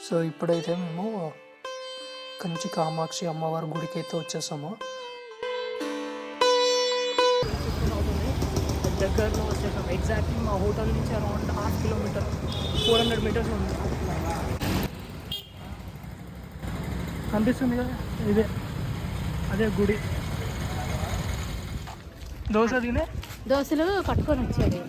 So ఇప్పుడైతే మేము కంచి కామాక్షి అమ్మవారి గుడికి అయితే వచ్చేసాము. దగ్గరలో వచ్చేసాం. ఎగ్జాక్ట్లీ మా హోటల్ నుంచి అరౌండ్ 1/2 కిలోమీటర్ 400 మీటర్స్ ఉంది. కనిపిస్తుంది కదా, ఇదే అదే గుడి. దోశలు పట్టుకొని వచ్చాడు.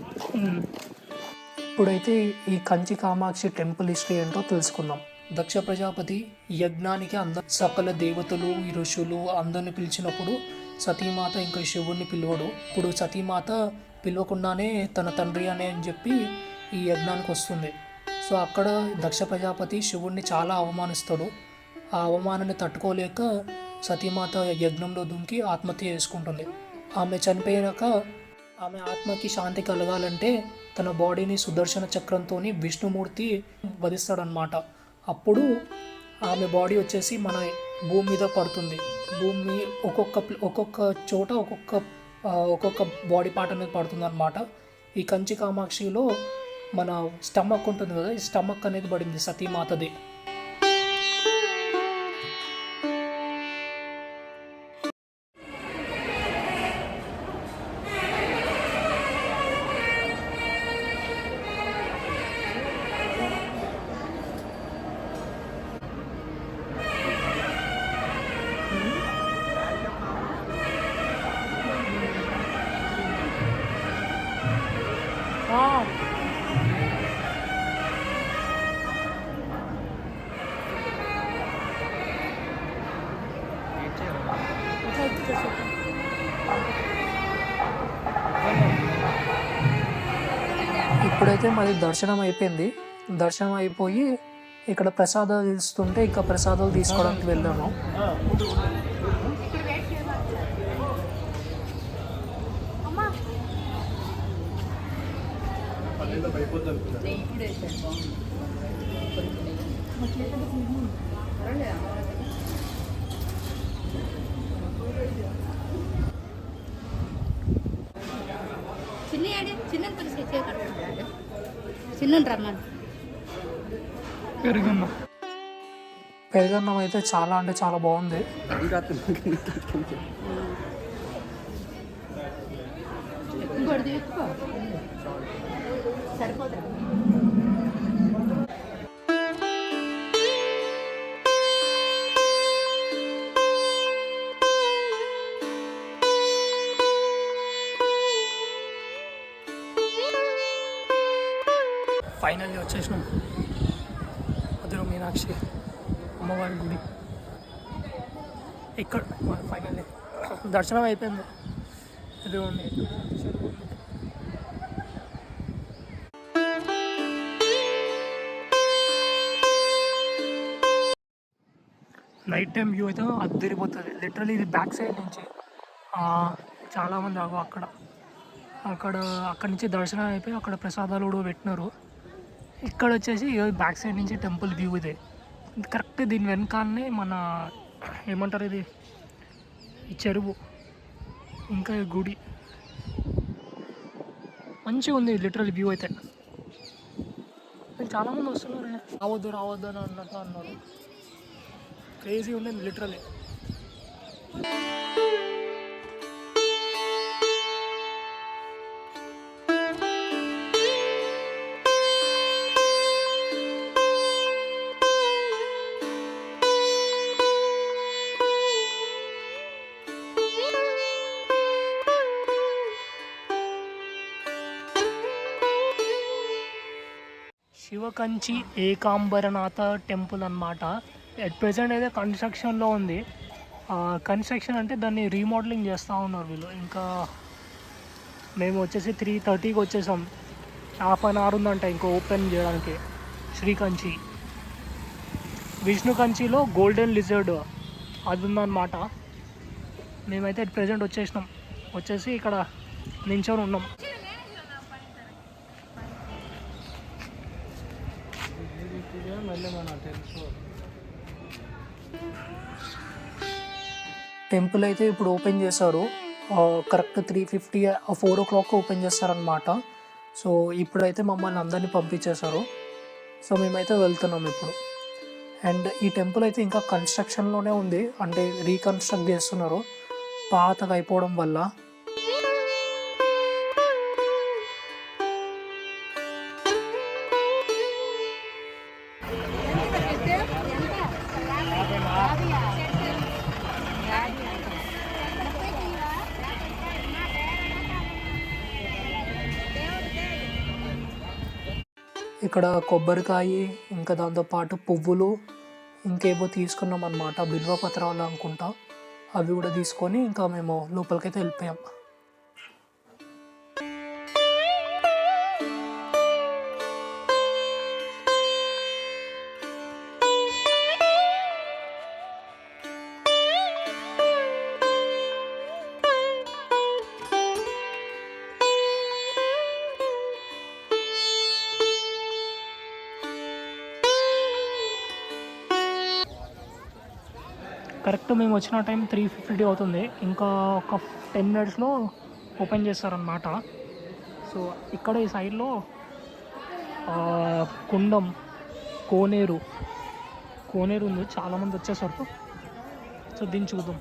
ఇప్పుడైతే ఈ కంచి కామాక్షి టెంపుల్ హిస్టరీ ఏంటో తెలుసుకుందాం. దక్ష ప్రజాపతి యజ్ఞానికి సకల దేవతలు ఈ ఋషులు అందరిని పిలిచినప్పుడు సతీమాత ఇంకా శివుడిని పిలవడు. ఇప్పుడు సతీమాత పిలవకుండానే తన తండ్రి అని చెప్పి ఈ యజ్ఞానికి వస్తుంది. సో అక్కడ దక్ష ప్రజాపతి శివుడిని చాలా అవమానిస్తాడు. ఆ అవమానాన్ని తట్టుకోలేక సతీమాత యజ్ఞంలో దుంకి ఆత్మహత్య చేసుకుంటుంది. ఆమె చనిపోయాక ఆమె ఆత్మకి శాంతి కలగాలంటే తన బాడీని సుదర్శన చక్రంతో విష్ణుమూర్తి వధిస్తాడనమాట. అప్పుడు ఆమె బాడీ వచ్చేసి మన భూమి మీద పడుతుంది. భూమి ఒక్కొక్క చోట ఒక్కొక్క బాడీ పార్ట్ అనేది పడుతుంది అనమాట. ఈ కంచి కామాక్షిలో మన స్టమక్ ఉంటుంది కదా, ఈ స్టమక్ అనేది పడింది సతీమాతది. ఇప్పుడైతే మాది దర్శనం అయిపోయింది. దర్శనం అయిపోయి ఇక్కడ ప్రసాదాలు ఇస్తుంటే ఇంకా ప్రసాదాలు తీసుకోవడానికి వెళ్ళాము. పెరుగన్నం అయితే చాలా అంటే చాలా బాగుంది. ఫైనల్లీ వచ్చేసినాం మధుర మీనాక్షి అమ్మవారి గుడి. ఇక్కడ ఫైనల్లీ దర్శనం అయిపోయింది. ఇది ఉంది. నైట్ టైం వ్యూ అయితే అద్దరిపోతుంది. లిటరలీ ఇది బ్యాక్ సైడ్ నుంచి చాలామంది అక్కడి నుంచి దర్శనం అయిపోయి అక్కడ ప్రసాదాలు కూడా పెట్టినారు. ఇక్కడ వచ్చేసి బ్యాక్ సైడ్ నుంచి టెంపుల్ వ్యూ ఇదే. కరెక్ట్ దీని వెనకాలనే మన ఏమంటారు ఇది, ఈ చెరువు ఇంకా గుడి మంచిగా ఉంది. లిటరల్ వ్యూ అయితే చాలామంది వస్తున్నారు. రావద్దు అని అన్నట్టు అన్నారు. క్రేజీ ఉండేది లిటరలీ. శివకంచి ఏకాంబరనాథ టెంపుల్ అన్నమాట. అట్ ప్రెజెంట్ అయితే కన్స్ట్రక్షన్లో ఉంది. కన్స్ట్రక్షన్ అంటే దాన్ని రీమోడలింగ్ చేస్తూ ఉన్నారు వీళ్ళు. ఇంకా మేము వచ్చేసి 3:30కి వచ్చేసాం. ½ అన్ అవర్ ఉందంట ఇంకో ఓపెన్ చేయడానికి. శ్రీకంచి విష్ణు కంచిలో గోల్డెన్ లిజర్డ్ అది ఉందన్నమాట. మేమైతే అట్ ప్రెజెంట్ వచ్చేసి ఇక్కడ నించొని ఉన్నాం. టెంపుల్ అయితే ఇప్పుడు ఓపెన్ చేశారు. కరెక్ట్ 3:50 4 o'clock ఓపెన్ చేస్తారనమాట. సో ఇప్పుడైతే మమ్మల్ని అందరినీ పంపించేశారు. సో మేమైతే వెళ్తున్నాం ఇప్పుడు. అండ్ ఈ టెంపుల్ అయితే ఇంకా కన్స్ట్రక్షన్లోనే ఉంది, అంటే రీకన్స్ట్రక్ట్ చేస్తున్నారు పాతగా అయిపోవడం వల్ల. ఇక్కడ కొబ్బరికాయ, ఇంకా దాంతోపాటు పువ్వులు, ఇంకేవో తీసుకున్నాం అనమాట, బిల్వ పత్రాలు అనుకుంటా. అవి కూడా తీసుకొని ఇంకా మేము లోపలికైతే వెళ్ళిపోయాం. కరెక్ట్ మేము వచ్చిన టైం 3:50 అవుతుంది, ఇంకా ఒక 10 మినిట్స్లో ఓపెన్ చేస్తారనమాట. సో ఇక్కడ ఈ సైడ్లో కుండం కోనేరు ఉంది, చాలామంది వచ్చేసారు. సో దీన్ని చూద్దాం.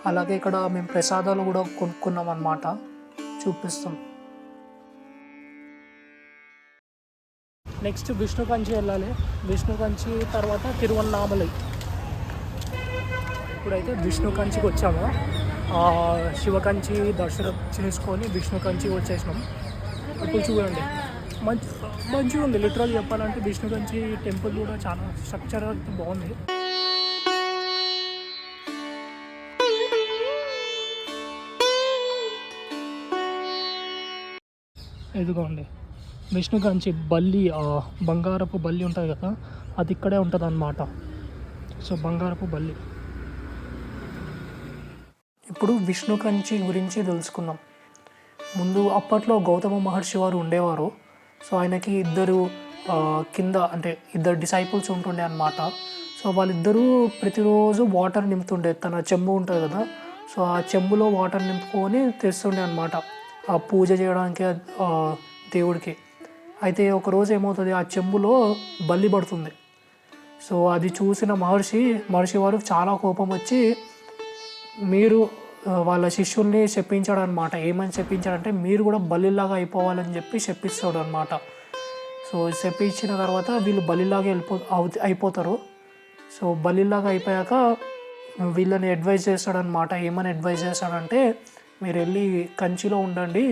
అలాగే ఇక్కడ మేము ప్రసాదాలు కూడా కొనుక్కున్నాం అన్నమాట, చూపిస్తాం. నెక్స్ట్ విష్ణు కంచి వెళ్ళాలి, విష్ణు కంచి తర్వాత తిరువన్నామలై. ఇప్పుడైతే విష్ణు కంచికి వచ్చాము, శివ కంచి దర్శనం చేసుకొని విష్ణు కంచి వచ్చేసినాం. ఇప్పుడు చూడండి మంచిగా ఉంది, లిటరల్ చెప్పాలంటే విష్ణు కంచి టెంపుల్ కూడా చాలా స్ట్రక్చర్ బాగుంది. ఇదిగోండి విష్ణు కంచి బల్లి, బంగారపు బల్లి ఉంటుంది కదా, అది ఇక్కడే ఉంటుంది అన్నమాట. సో బంగారపు బల్లి. ఇప్పుడు విష్ణు కంచి గురించి తెలుసుకుందాం. ముందు అప్పట్లో గౌతమ మహర్షి వారు ఉండేవారు. సో ఆయనకి కింద అంటే ఇద్దరు డిసైపుల్స్ ఉంటుండే అన్నమాట. సో వాళ్ళిద్దరూ ప్రతిరోజు వాటర్ నింపుతుండే, తన చెంబు ఉంటుంది కదా, సో ఆ చెంబులో వాటర్ నింపుకొని తెస్తుండే అన్నమాట ఆ పూజ చేయడానికి దేవుడికి. అయితే ఒకరోజు ఏమవుతుంది, ఆ చెంబులో బల్లి పడుతుంది. సో అది చూసిన మహర్షి వారు చాలా కోపం వచ్చి మీరు వాళ్ళ శిష్యుల్ని చెప్పించాడనమాట. ఏమని చెప్పించాడంటే మీరు కూడా బల్లిలాగా అయిపోవాలని చెప్పి చెప్పిస్తాడు అనమాట. సో చెప్పించిన తర్వాత వీళ్ళు బల్లిలాగా అయిపోతారు. సో బల్లిలాగా అయిపోయాక వీళ్ళని అడ్వైజ్ చేస్తాడనమాట. ఏమని అడ్వైజ్ చేస్తాడంటే మీరు వెళ్ళి కంచిలో ఉండండి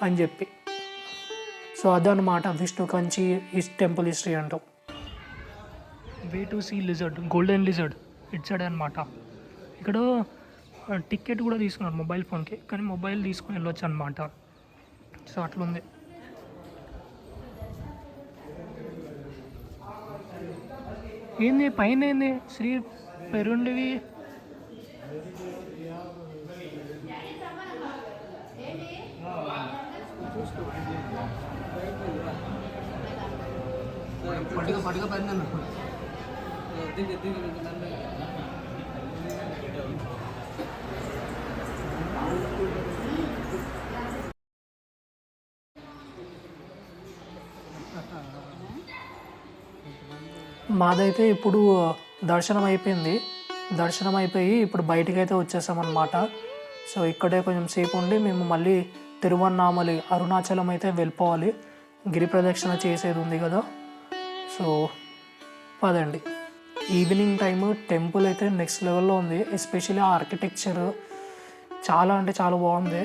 అని చెప్పి. సో అదనమాట విష్ణు కంచి టెంపుల్ హిస్టరీ అంటాం. Way to see lizard, golden lizard it side అనమాట. ఇక్కడ టికెట్ కూడా తీసుకున్నారు మొబైల్ ఫోన్కి, కానీ మొబైల్ తీసుకుని వెళ్ళొచ్చు అనమాట. సో అట్లుంది. ఏంది పైన ఏంది శ్రీ పెరుండివి, పట్టుగా పైన మాదైతే ఇప్పుడు దర్శనం అయిపోయింది. దర్శనం అయిపోయి ఇప్పుడు బయటికి అయితే వచ్చేసామన్నమాట. సో ఇక్కడే కొంచెం సేపు ఉండి మేము మళ్ళీ తిరువన్నామలి అరుణాచలం అయితే వెళ్ళిపోవాలి. గిరి ప్రదక్షిణ చేసేది ఉంది కదా. సో పదండి. ఈవినింగ్ టైము టెంపుల్ అయితే నెక్స్ట్ లెవెల్లో ఉంది. ఎస్పెషల్లీ ఆ ఆర్కిటెక్చర్ చాలా అంటే చాలా బాగుంది.